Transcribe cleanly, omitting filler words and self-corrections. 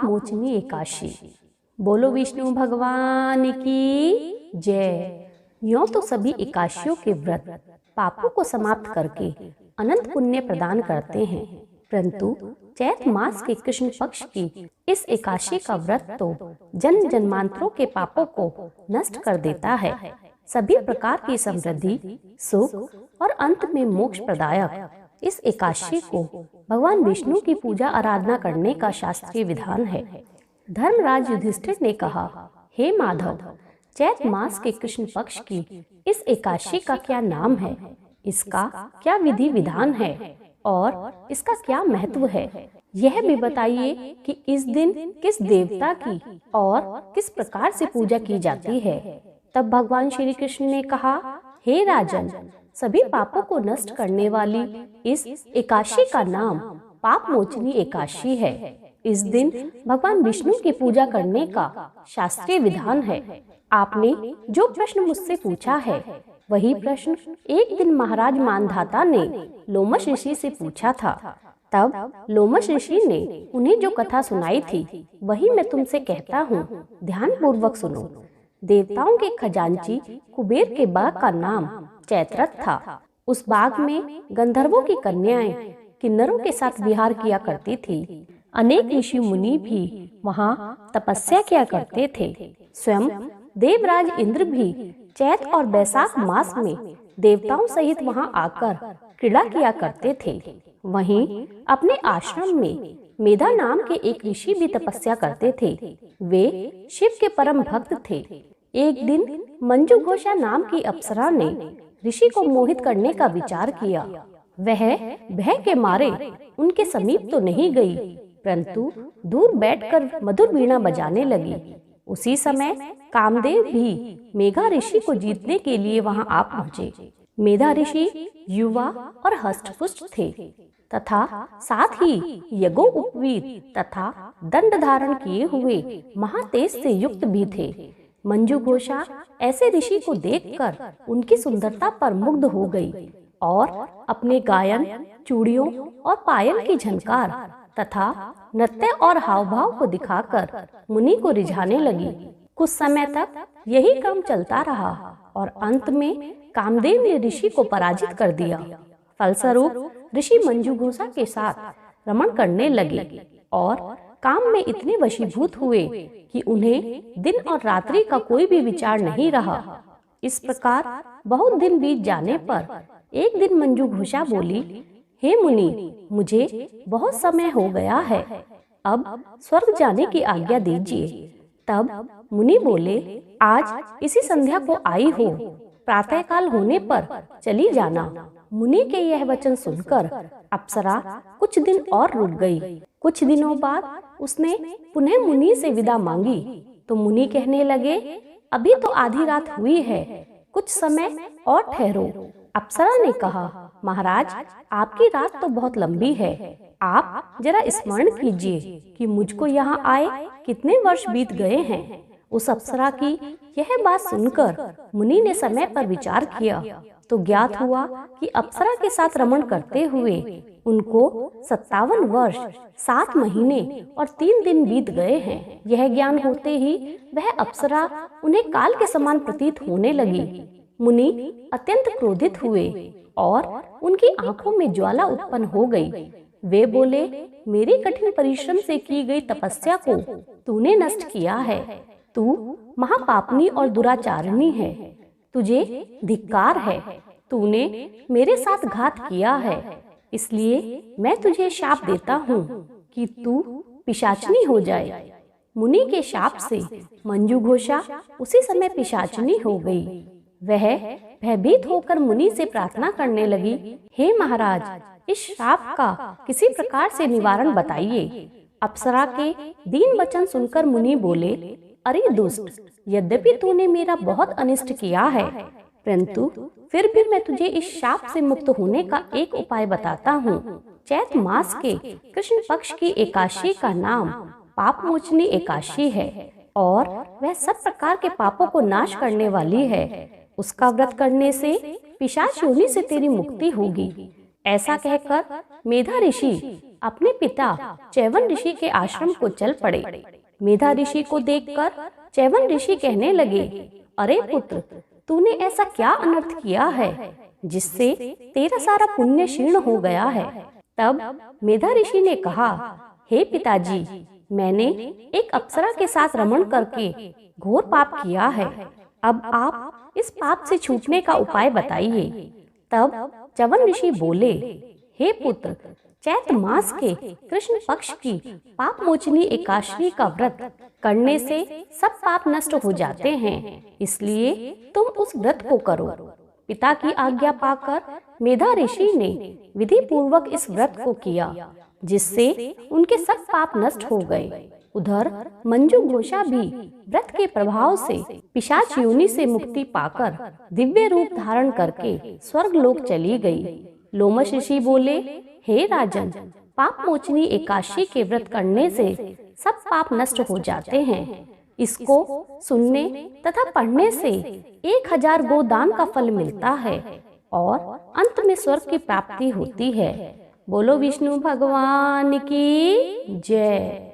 मोचनी एकादशी। बोलो विष्णु भगवान की जय। यूं तो सभी एकादशियों के व्रत पापों को समाप्त करके अनंत पुण्य प्रदान करते हैं, परंतु चैत मास के कृष्ण पक्ष की इस एकादशी का व्रत तो जन्म जन्मांतरों के पापों को नष्ट कर देता है। सभी प्रकार की समृद्धि, सुख और अंत में मोक्ष प्रदायक इस एकादशी को भगवान विष्णु की पूजा आराधना करने का शास्त्रीय विधान है। धर्मराज युधिष्ठिर ने कहा, हे माधव, चैत मास के कृष्ण पक्ष की इस एकादशी का क्या नाम है, इसका क्या विधि विधान है और इसका क्या महत्व है? यह भी बताइए कि इस दिन किस देवता की और किस प्रकार से पूजा की जाती है। तब भगवान श्री कृष्ण ने कहा, हे राजन, सभी पापों को नष्ट करने वाली इस एकादशी का नाम पाप मोचनी एकादशी है। इस दिन भगवान विष्णु की पूजा करने का शास्त्रीय विधान है। आपने जो प्रश्न मुझसे पूछा है, वही प्रश्न एक दिन महाराज मानधाता ने लोमश ऋषि से पूछा था। तब लोमश ऋषि ने उन्हें जो कथा सुनाई थी, वही मैं तुमसे कहता हूँ, ध्यान पूर्वक सुनो। देवताओं के खजांची कुबेर के बाग का नाम चैत्रथ था। उस बाग में गंधर्वों की कन्याएं किन्नरों के साथ विहार किया करती थी। अनेक ऋषि मुनि भी वहाँ तपस्या किया करते थे। स्वयं देवराज इंद्र भी चैत और बैसाख मास में देवताओं सहित वहाँ आकर क्रीड़ा किया करते थे। वहीं अपने आश्रम में मेधा नाम के एक ऋषि भी तपस्या करते थे। वे शिव के परम भक्त थे। एक दिन मंजू घोषा नाम की अप्सरा ने ऋषि को मोहित करने का विचार किया। वह भय के मारे उनके समीप तो नहीं गई, परंतु दूर बैठकर मधुर वीणा बजाने लगी। उसी समय कामदेव भी मेघा ऋषि को जीतने के लिए वहां आ पहुंचे। मेधा ऋषि युवा और हष्टपुष्ट थे तथा साथ ही यज्ञोपवीत तथा दंड धारण किए हुए महातेज से युक्त भी थे। मंजू घोषा ऐसे ऋषि को देखकर उनकी सुंदरता पर मुग्ध हो गई और अपने गायन, चूड़ियों और पायल की झनकार तथा नृत्य और हाव भाव को दिखाकर मुनि को रिझाने लगी। कुछ समय तक यही क्रम चलता रहा और अंत में कामदेव ने ऋषि को पराजित कर दिया। फलस्वरूप ऋषि मंजू घोषा के साथ रमण करने लगे और काम में इतने वशीभूत हुए कि उन्हें दिन और रात्रि का कोई भी विचार नहीं रहा। इस प्रकार बहुत दिन बीत जाने पर एक दिन मंजू घोषा बोली, हे मुनि, मुझे बहुत समय हो गया है, अब स्वर्ग जाने की आज्ञा दीजिए। तब मुनि बोले, आज इसी संध्या को आई हो, प्रातःकाल होने पर चली जाना। मुनि के यह वचन सुनकर अप्सरा कुछ दिन और रुक गई। कुछ दिनों बाद उसने पुनः मुनि से विदा मांगी तो मुनि कहने लगे, अभी तो आधी रात हुई है, कुछ समय और ठहरो। अप्सरा ने कहा, महाराज, आपकी रात तो बहुत लंबी है, आप जरा स्मरण कीजिए कि मुझको यहाँ आए कितने वर्ष बीत गए हैं। उस अप्सरा की यह बात सुनकर मुनि ने समय पर विचार किया तो ज्ञात हुआ कि अप्सरा के साथ रमण करते हुए उनको 57 वर्ष 7 महीने और 3 दिन बीत गए हैं। यह ज्ञान होते ही वह अप्सरा उन्हें काल के समान प्रतीत होने लगी। मुनि अत्यंत क्रोधित हुए और उनकी आंखों में ज्वाला उत्पन्न हो गई। वे बोले, मेरी कठिन परिश्रम से की गई तपस्या को तूने नष्ट किया है। तू महापापनी और दुराचारणी है, तुझे धिक्कार है। तूने मेरे साथ घात किया है, इसलिए मैं तुझे शाप देता हूँ कि तू पिशाचनी हो जाए। मुनि के शाप से मंजू घोषा उसी समय पिशाचनी हो गई। वह भयभीत होकर मुनि से प्रार्थना करने लगी, हे महाराज, इस शाप का किसी प्रकार से निवारण बताइए। अप्सरा के दीन वचन सुनकर मुनि बोले, अरे दुष्ट, यद्यपि तूने मेरा बहुत अनिष्ट किया है, परंतु फिर भी मैं तुझे इस शाप से मुक्त होने का एक उपाय बताता हूँ। चैत मास के कृष्ण पक्ष की एकादशी का नाम पाप मोचनी एकादशी है और वह सब प्रकार के पापों को नाश करने वाली है। उसका व्रत करने से पिशाच योनि से तेरी मुक्ति होगी। ऐसा कहकर मेधा ऋषि अपने पिता चैवन ऋषि के आश्रम को चल पड़े। मेधा ऋषि को देखकर चैवन ऋषि कहने लगे, अरे पुत्र, तूने ऐसा क्या अनर्थ किया है जिससे तेरा सारा पुण्य क्षीण हो गया है। तब मेधा ऋषि ने कहा, हे पिताजी, मैंने एक अप्सरा के साथ रमण करके घोर पाप किया है। अब आप इस पाप से छूटने का उपाय बताइए। तब च्यवन ऋषि बोले, हे पुत्र, चैत मास के कृष्ण पक्ष की पाप मोचनी एकादशी का व्रत करने से सब पाप नष्ट हो जाते हैं, इसलिए तुम उस व्रत को करो। पिता की आज्ञा पाकर मेधा ऋषि ने विधि पूर्वक इस व्रत को किया, जिससे उनके सब पाप नष्ट हो गए। उधर मंजू घोषा भी व्रत के प्रभाव से पिशाच योनि से मुक्ति पाकर दिव्य रूप धारण करके स्वर्ग लोक चली गई। लोमश ऋषि बोले, हे राजन, पाप मोचनी एकादशी के व्रत करने से सब पाप नष्ट हो जाते हैं। इसको सुनने तथा पढ़ने से 1000 गोदान का फल मिलता है और अंत में स्वर्ग की प्राप्ति होती है। बोलो विष्णु भगवान की जय।